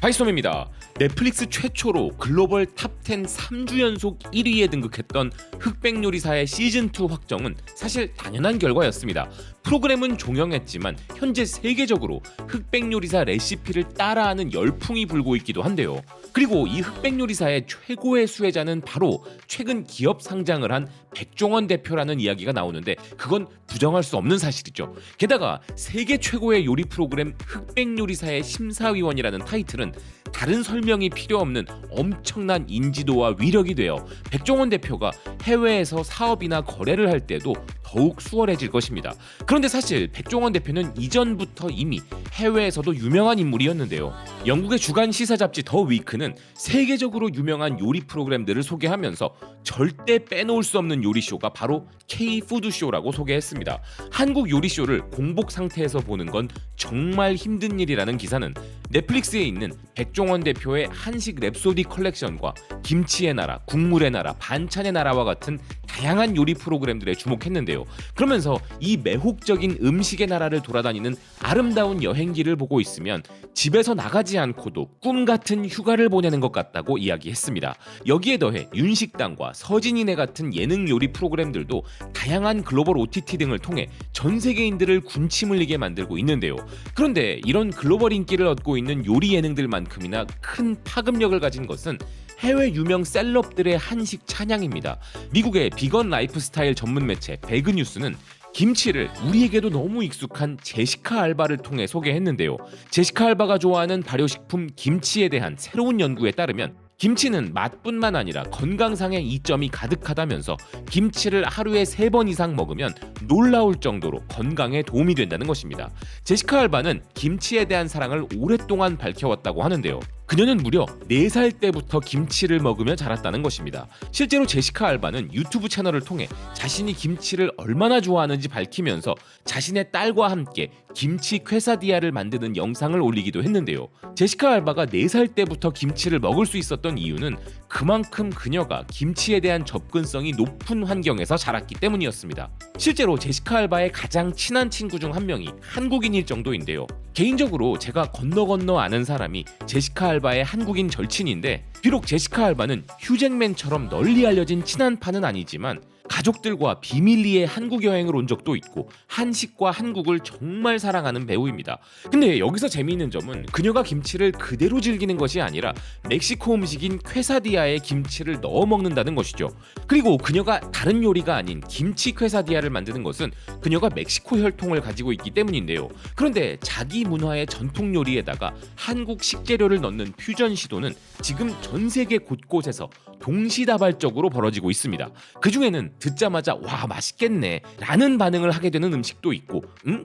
하이소매입니다. 넷플릭스 최초로 글로벌 탑10 3주 연속 1위에 등극했던 흑백 요리사의 시즌2 확정은 사실 당연한 결과였습니다. 프로그램은 종영했지만 현재 세계적으로 흑백 요리사 레시피를 따라하는 열풍이 불고 있기도 한데요. 그리고 이 흑백 요리사의 최고의 수혜자는 바로 최근 기업 상장을 한 백종원 대표라는 이야기가 나오는데 그건 부정할 수 없는 사실이죠. 게다가 세계 최고의 요리 프로그램 흑백 요리사의 심사위원이라는 타이틀은 다른 설명이 필요 없는 엄청난 인지도와 위력이 되어 백종원 대표가 해외에서 사업이나 거래를 할 때도 더욱 수월해질 것입니다. 그런데 사실 백종원 대표는 이전부터 이미 해외에서도 유명한 인물이었는데요. 영국의 주간 시사 잡지 더 위크는 세계적으로 유명한 요리 프로그램들을 소개하면서 절대 빼놓을 수 없는 요리쇼가 바로 K-푸드쇼라고 소개했습니다. 한국 요리쇼를 공복 상태에서 보는 건 정말 힘든 일이라는 기사는 넷플릭스에 있는 백종원 대표의 한식 랩소디 컬렉션과 김치의 나라, 국물의 나라, 반찬의 나라와 같은 다양한 요리 프로그램들에 주목했는데요. 그러면서 이 매혹적인 음식의 나라를 돌아다니는 아름다운 여행기를 보고 있으면 집에서 나가지 않고도 꿈 같은 휴가를 보내는 것 같다고 이야기했습니다. 여기에 더해 윤식당과 서진이네 같은 예능 요리 프로그램들도 다양한 글로벌 OTT 등을 통해 전 세계인들을 군침 흘리게 만들고 있는데요. 그런데 이런 글로벌 인기를 얻고 있는 요리 예능들만큼이나 큰 파급력을 가진 것은 해외 유명 셀럽들의 한식 찬양입니다. 미국의 비건 라이프스타일 전문 매체 배그뉴스는 김치를 우리에게도 너무 익숙한 제시카 알바를 통해 소개했는데요. 제시카 알바가 좋아하는 발효식품 김치에 대한 새로운 연구에 따르면 김치는 맛뿐만 아니라 건강상의 이점이 가득하다면서 김치를 하루에 3번 이상 먹으면 놀라울 정도로 건강에 도움이 된다는 것입니다. 제시카 알바는 김치에 대한 사랑을 오랫동안 밝혀왔다고 하는데요. 그녀는 무려 4살 때부터 김치를 먹으며 자랐다는 것입니다. 실제로 제시카 알바는 유튜브 채널을 통해 자신이 김치를 얼마나 좋아하는지 밝히면서 자신의 딸과 함께 김치 퀘사디아를 만드는 영상을 올리기도 했는데요. 제시카 알바가 4살 때부터 김치를 먹을 수 있었던 이유는 그만큼 그녀가 김치에 대한 접근성이 높은 환경에서 자랐기 때문이었습니다. 실제로 제시카 알바의 가장 친한 친구 중 한 명이 한국인일 정도인데요. 개인적으로 제가 건너 아는 사람이 제시카 알바의 한국인 절친인데 비록 제시카 알바는 휴잭맨처럼 널리 알려진 친한 파는 아니지만 가족들과 비밀리에 한국 여행을 온 적도 있고 한식과 한국을 정말 사랑하는 배우입니다. 근데 여기서 재미있는 점은 그녀가 김치를 그대로 즐기는 것이 아니라 멕시코 음식인 퀘사디아에 김치를 넣어 먹는다는 것이죠. 그리고 그녀가 다른 요리가 아닌 김치 퀘사디아를 만드는 것은 그녀가 멕시코 혈통을 가지고 있기 때문인데요. 그런데 자기 문화의 전통 요리에다가 한국 식재료를 넣는 퓨전 시도는 지금 전 세계 곳곳에서 동시다발적으로 벌어지고 있습니다. 그 중에는 듣자마자 와 맛있겠네 라는 반응을 하게 되는 음식도 있고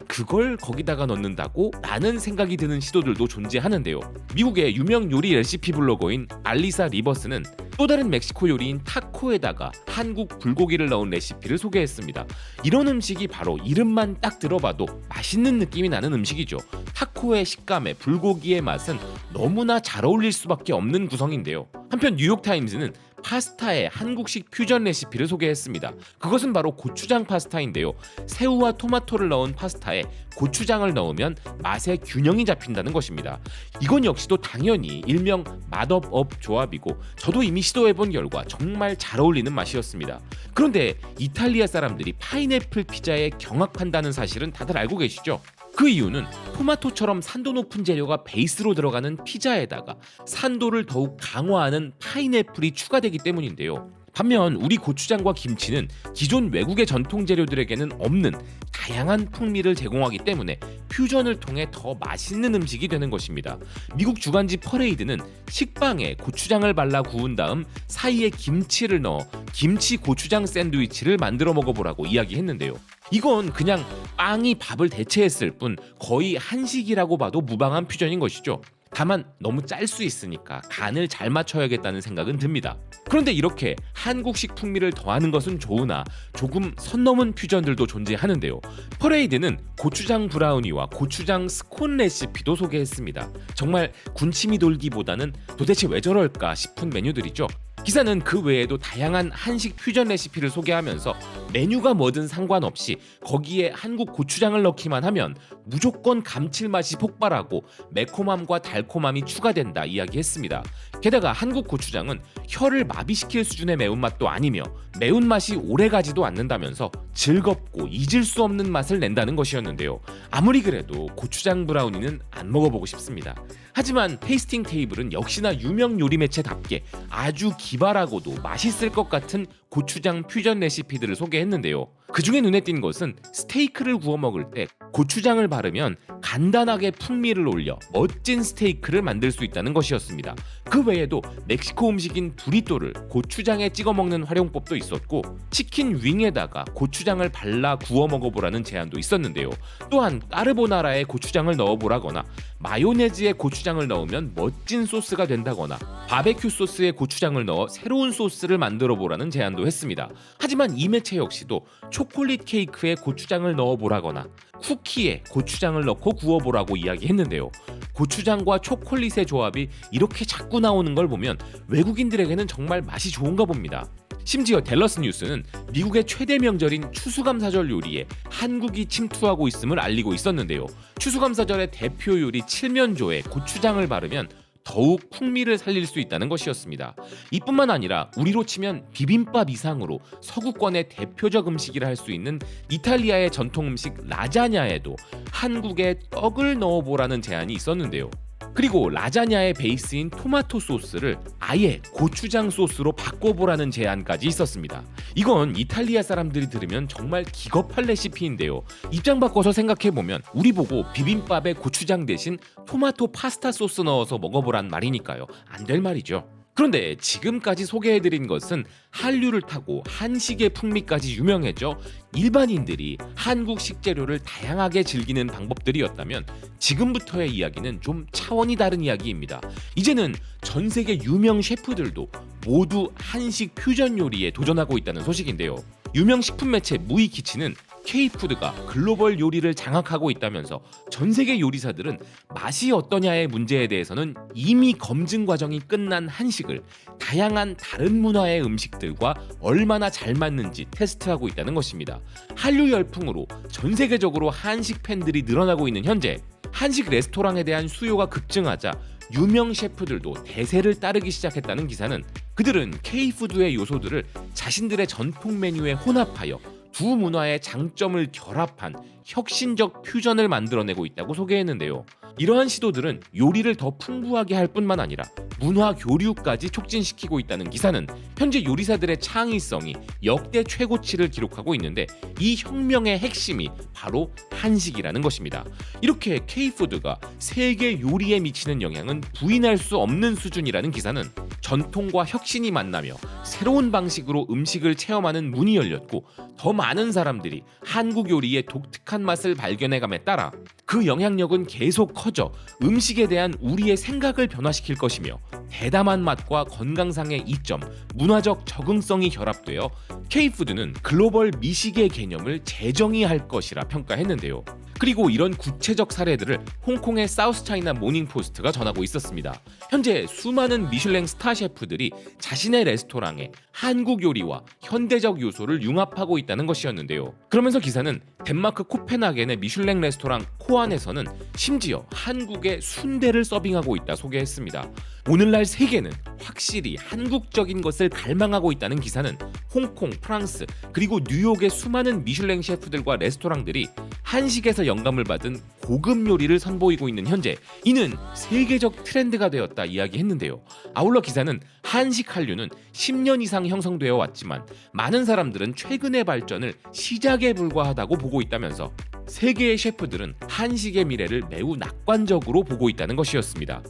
그걸 거기다가 넣는다고? 라는 생각이 드는 시도들도 존재하는데요. 미국의 유명 요리 레시피 블로거인 알리사 리버스는 또 다른 멕시코 요리인 타코에다가 한국 불고기를 넣은 레시피를 소개했습니다. 이런 음식이 바로 이름만 딱 들어봐도 맛있는 느낌이 나는 음식이죠. 타코의 식감에 불고기의 맛은 너무나 잘 어울릴 수밖에 없는 구성인데요. 한편 뉴욕타임즈는 파스타의 한국식 퓨전 레시피를 소개했습니다. 그것은 바로 고추장 파스타인데요. 새우와 토마토를 넣은 파스타에 고추장을 넣으면 맛의 균형이 잡힌다는 것입니다. 이건 역시도 당연히 일명 맛업업 조합이고 저도 이미 시도해본 결과 정말 잘 어울리는 맛이었습니다. 그런데 이탈리아 사람들이 파인애플 피자에 경악한다는 사실은 다들 알고 계시죠? 그 이유는 토마토처럼 산도 높은 재료가 베이스로 들어가는 피자에다가 산도를 더욱 강화하는 파인애플이 추가되기 때문인데요. 반면 우리 고추장과 김치는 기존 외국의 전통 재료들에게는 없는 다양한 풍미를 제공하기 때문에 퓨전을 통해 더 맛있는 음식이 되는 것입니다. 미국 주간지 퍼레이드는 식빵에 고추장을 발라 구운 다음 사이에 김치를 넣어 김치 고추장 샌드위치를 만들어 먹어보라고 이야기했는데요. 이건 그냥 빵이 밥을 대체했을 뿐 거의 한식이라고 봐도 무방한 퓨전인 것이죠. 다만 너무 짤 수 있으니까 간을 잘 맞춰야겠다는 생각은 듭니다. 그런데 이렇게 한국식 풍미를 더하는 것은 좋으나 조금 선 넘은 퓨전들도 존재하는데요. 퍼레이드는 고추장 브라우니와 고추장 스콘 레시피도 소개했습니다. 정말 군침이 돌기보다는 도대체 왜 저럴까 싶은 메뉴들이죠. 기사는 그 외에도 다양한 한식 퓨전 레시피를 소개하면서 메뉴가 뭐든 상관없이 거기에 한국 고추장을 넣기만 하면 무조건 감칠맛이 폭발하고 매콤함과 달콤함이 추가된다 이야기했습니다. 게다가 한국 고추장은 혀를 마비시킬 수준의 매운맛도 아니며 매운맛이 오래가지도 않는다면서 즐겁고 잊을 수 없는 맛을 낸다는 것이었는데요. 아무리 그래도 고추장 브라우니는 안 먹어보고 싶습니다. 하지만 테이스팅 테이블은 역시나 유명 요리 매체답게 아주 기발하고도 맛있을 것 같은 고추장 퓨전 레시피들을 소개했는데요. 그 중에 눈에 띈 것은 스테이크를 구워 먹을 때 고추장을 바르면 간단하게 풍미를 올려 멋진 스테이크를 만들 수 있다는 것이었습니다. 그 외에도 멕시코 음식인 부리또를 고추장에 찍어 먹는 활용법도 있었고, 치킨 윙에다가 고추장을 발라 구워 먹어보라는 제안도 있었는데요. 또한 까르보나라에 고추장을 넣어보라거나 마요네즈에 고추장을 넣으면 멋진 소스가 된다거나 바베큐 소스에 고추장을 넣어 새로운 소스를 만들어 보라는 제안도 했습니다. 하지만 이 매체 역시도 초콜릿 케이크에 고추장을 넣어보라거나 쿠키에 고추장을 넣고 구워보라고 이야기했는데요. 고추장과 초콜릿의 조합이 이렇게 자꾸 나오는 걸 보면 외국인들에게는 정말 맛이 좋은가 봅니다. 심지어 댈러스 뉴스는 미국의 최대 명절인 추수감사절 요리에 한국이 침투하고 있음을 알리고 있었는데요. 추수감사절의 대표 요리 칠면조에 고추장을 바르면 더욱 풍미를 살릴 수 있다는 것이었습니다. 이뿐만 아니라 우리로 치면 비빔밥 이상으로 서구권의 대표적 음식이라 할 수 있는 이탈리아의 전통 음식 라자냐에도 한국에 떡을 넣어보라는 제안이 있었는데요. 그리고 라자냐의 베이스인 토마토 소스를 아예 고추장 소스로 바꿔보라는 제안까지 있었습니다. 이건 이탈리아 사람들이 들으면 정말 기겁할 레시피인데요. 입장 바꿔서 생각해보면 우리 보고 비빔밥에 고추장 대신 토마토 파스타 소스 넣어서 먹어보란 말이니까요. 안 될 말이죠. 그런데 지금까지 소개해드린 것은 한류를 타고 한식의 풍미까지 유명해져 일반인들이 한국 식재료를 다양하게 즐기는 방법들이었다면, 지금부터의 이야기는 좀 차원이 다른 이야기입니다. 이제는 전 세계 유명 셰프들도 모두 한식 퓨전 요리에 도전하고 있다는 소식인데요. 유명 식품 매체 무이키치는 K푸드가 글로벌 요리를 장악하고 있다면서 전 세계 요리사들은 맛이 어떠냐의 문제에 대해서는 이미 검증 과정이 끝난 한식을 다양한 다른 문화의 음식들과 얼마나 잘 맞는지 테스트하고 있다는 것입니다. 한류 열풍으로 전 세계적으로 한식 팬들이 늘어나고 있는 현재, 한식 레스토랑에 대한 수요가 급증하자 유명 셰프들도 대세를 따르기 시작했다는 기사는 그들은 K푸드의 요소들을 자신들의 전통 메뉴에 혼합하여 두 문화의 장점을 결합한 혁신적 퓨전을 만들어내고 있다고 소개했는데요. 이러한 시도들은 요리를 더 풍부하게 할 뿐만 아니라 문화 교류까지 촉진시키고 있다는 기사는 현재 요리사들의 창의성이 역대 최고치를 기록하고 있는데, 이 혁명의 핵심이 바로 한식이라는 것입니다. 이렇게 K푸드가 세계 요리에 미치는 영향은 부인할 수 없는 수준이라는 기사는 전통과 혁신이 만나며 새로운 방식으로 음식을 체험하는 문이 열렸고, 더 많은 사람들이 한국 요리의 독특한 맛을 발견해감에 따라 그 영향력은 계속 커져 음식에 대한 우리의 생각을 변화시킬 것이며, 대담한 맛과 건강상의 이점, 문화적 적응성이 결합되어 K푸드는 글로벌 미식의 개념을 재정의할 것이라 평가했는데요. 그리고 이런 구체적 사례들을 홍콩의 사우스차이나 모닝포스트가 전하고 있었습니다. 현재 수많은 미슐랭 스타 셰프들이 자신의 레스토랑에 한국 요리와 현대적 요소를 융합하고 있다는 것이었는데요. 그러면서 기사는 덴마크 코펜하겐의 미슐랭 레스토랑 코안에서는 심지어 한국의 순대를 서빙하고 있다 소개했습니다. 오늘날 세계는 확실히 한국적인 것을 갈망하고 있다는 기사는 홍콩, 프랑스, 그리고 뉴욕의 수많은 미슐랭 셰프들과 레스토랑들이 한식에서 영감을 받은 고급 요리를 선보이고 있는 현재, 이는 세계적 트렌드가 되었다 이야기했는데요. 아울러 기사는 한식 한류는 10년 이상 형성되어 왔지만 많은 사람들은 최근의 발전을 시작에 불과하다고 보고 있다면서 세계의 셰프들은 한식의 미래를 매우 낙관적으로 보고 있다는 것이었습니다.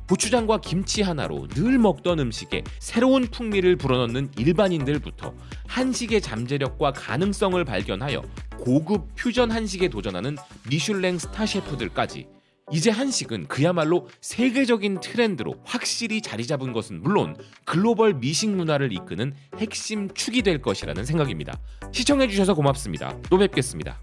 고추장과 김치 하나로 늘 먹던 음식에 새로운 풍미를 불어넣는 일반인들부터 한식의 잠재력과 가능성을 발견하여 고급 퓨전 한식에 도전하는 미슐랭 스타 셰프들까지, 이제 한식은 그야말로 세계적인 트렌드로 확실히 자리 잡은 것은 물론 글로벌 미식 문화를 이끄는 핵심 축이 될 것이라는 생각입니다. 시청해주셔서 고맙습니다. 또 뵙겠습니다.